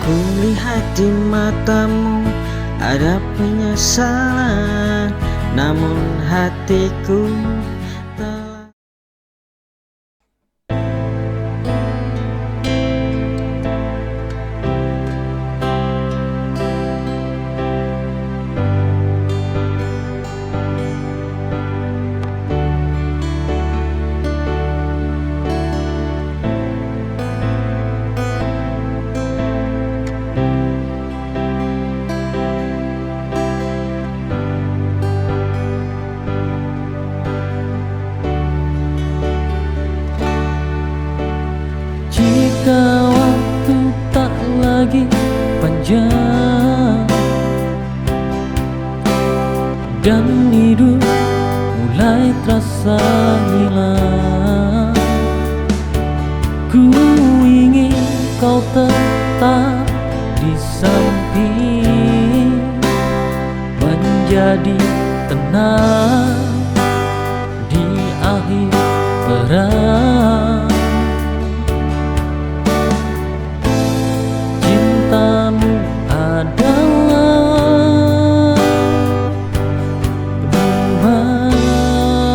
Kulihat di matamu ada penyesalan, namun hatiku telah. kau tetap di samping, menjadi tenang di akhir perang. Cintamu adalah rumahku,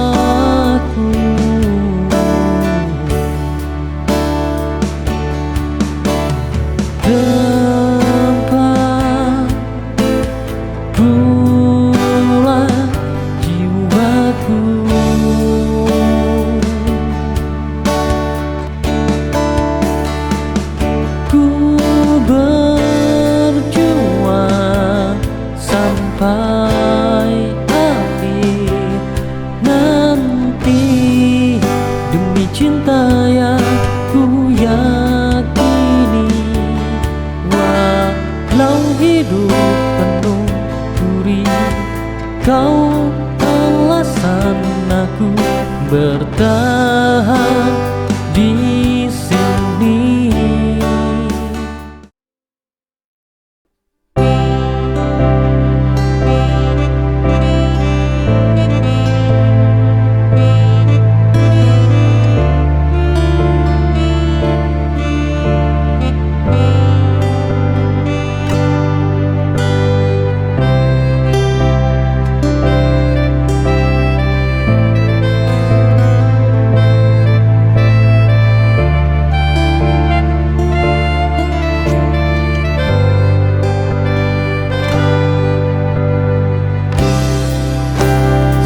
tempat bulan jiwaku. Ku berjuang sampai akhir nanti demi cinta yang ku yakini. Walau hidup penuh duri, kau alasan aku bertahan di sini.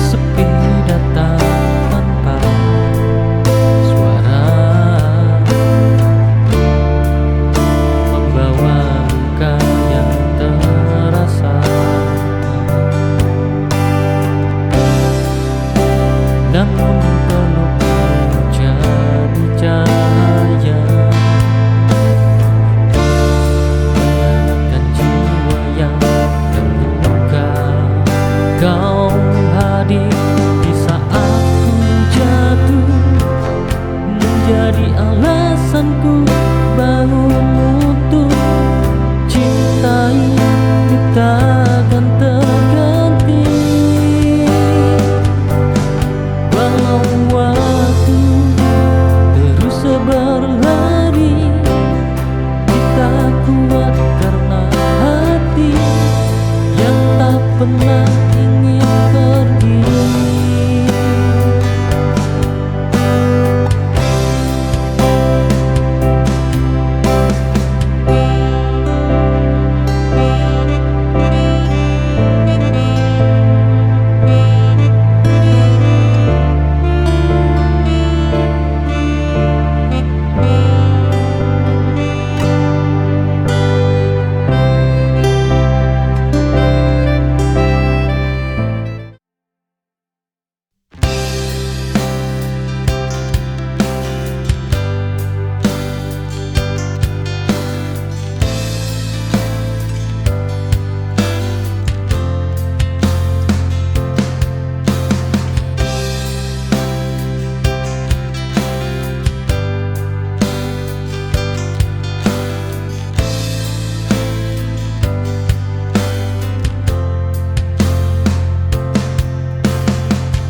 Sepi datang tanpa suara, membawa luka yang terasa. Namun pelukmu jadi cahaya, menenangkan jiwa yang terluka. Kau hadir di saat ku jatuh, menjadi alasanku bangun utuh. Cinta ini takkan terganti, walau waktu terus berlari. Kita kuat karena hati yang tak pernah ingin pergi.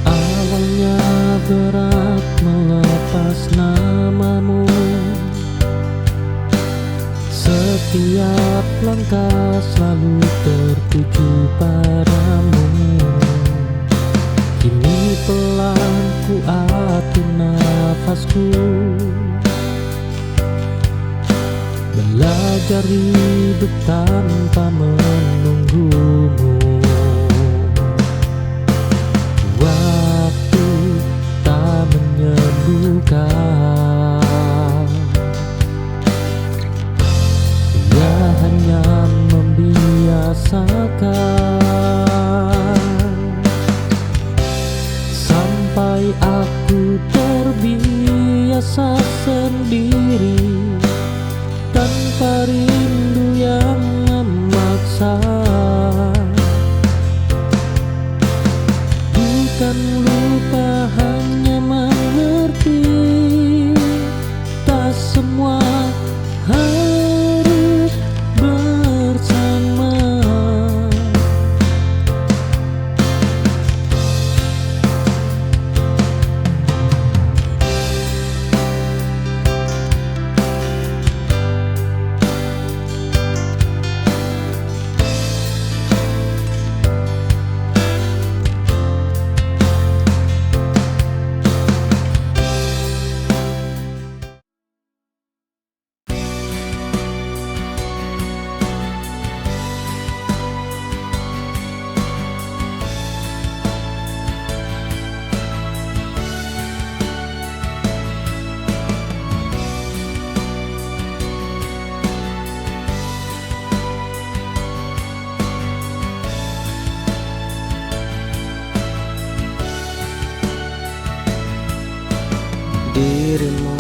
Awalnya berat melepas namamu, setiap langkah selalu tertuju padamu. Kini pelan ku atur nafasku, belajar hidup tanpa menunggumu. Waktu tak menyembuhkan, ia hanya membiasakan, sampai aku terbiasa sendiri tanpa rindu yang memaksa. Bukan lupa, hanya mengerti Dirimu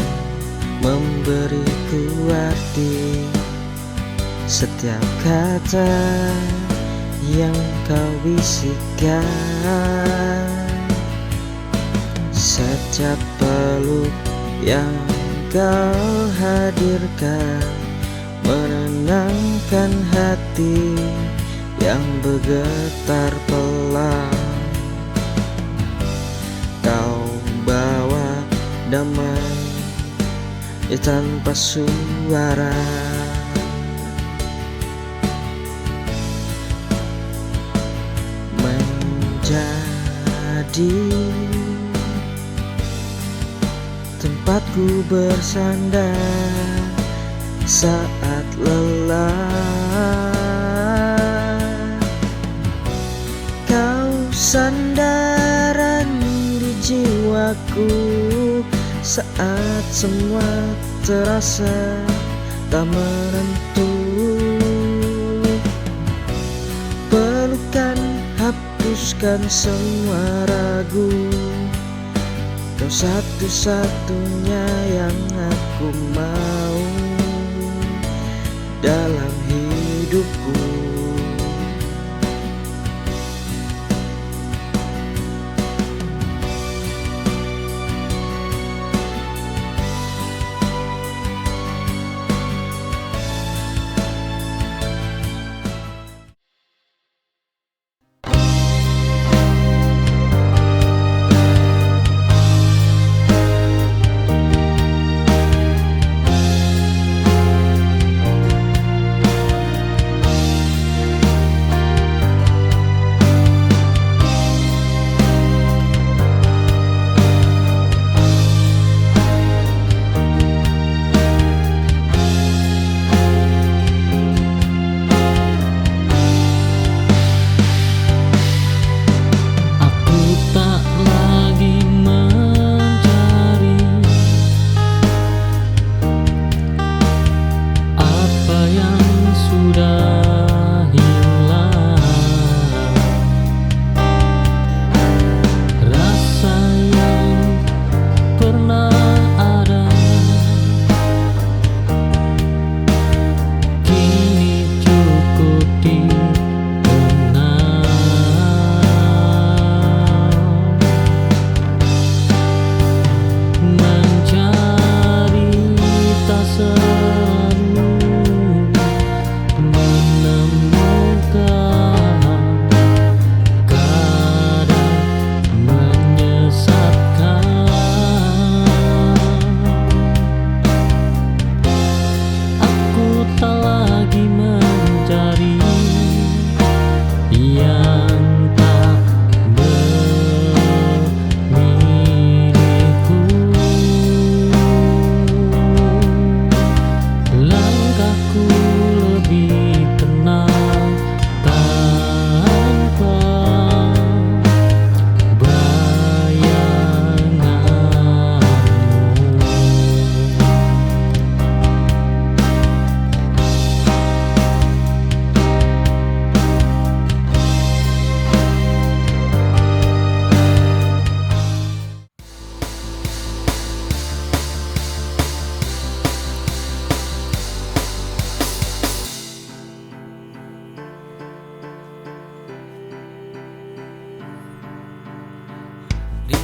memberiku arti setiap kata yang kau bisikkan, setiap peluk yang kau hadirkan, menenangkan hati yang bergetar pelan. Kau bawa damai tanpa suara, menjadi tempatku bersandar saat lelah. Kau sandaran di jiwaku saat semua terasa tak menentu. Pelukan hapuskan semua ragu, kau satu-satunya yang aku mau dalam hidupku.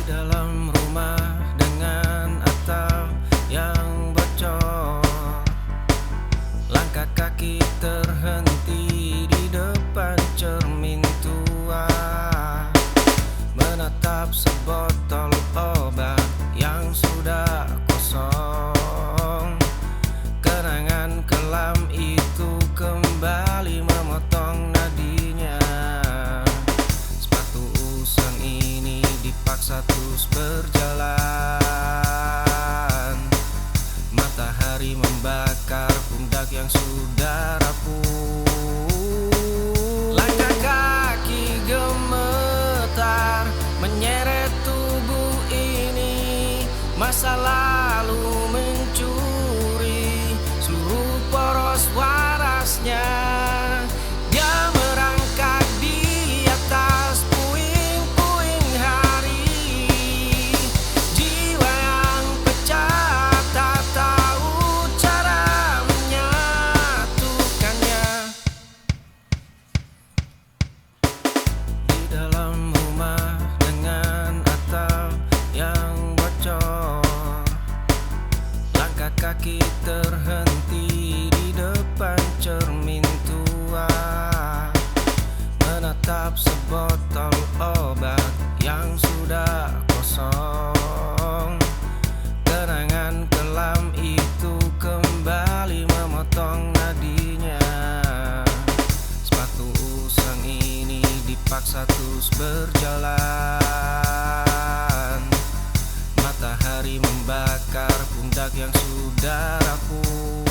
dalam rumah dengan atap yang bocor. Langkah kaki terhenti di depan cermin tua, menatap sebotol obat yang sudah kosong. Kenangan kelam itu kembali memotong nadinya. Sepatu usang ini dipaksa terus berjalan. Matahari membakar pundak yang sudah rapuh. Langkah kaki gemetar menyeret tubuh ini. Masa lalu mencuri seluruh poros warasnya. Dia merangkak di atas puing-puing hari. Jiwa yang pecah menghisap sebotol obat yang sudah kosong. Kenangan kelam itu kembali memotong nadinya. Sepatu usang ini dipaksa terus berjalan. Matahari membakar pundak yang sudah rapuh.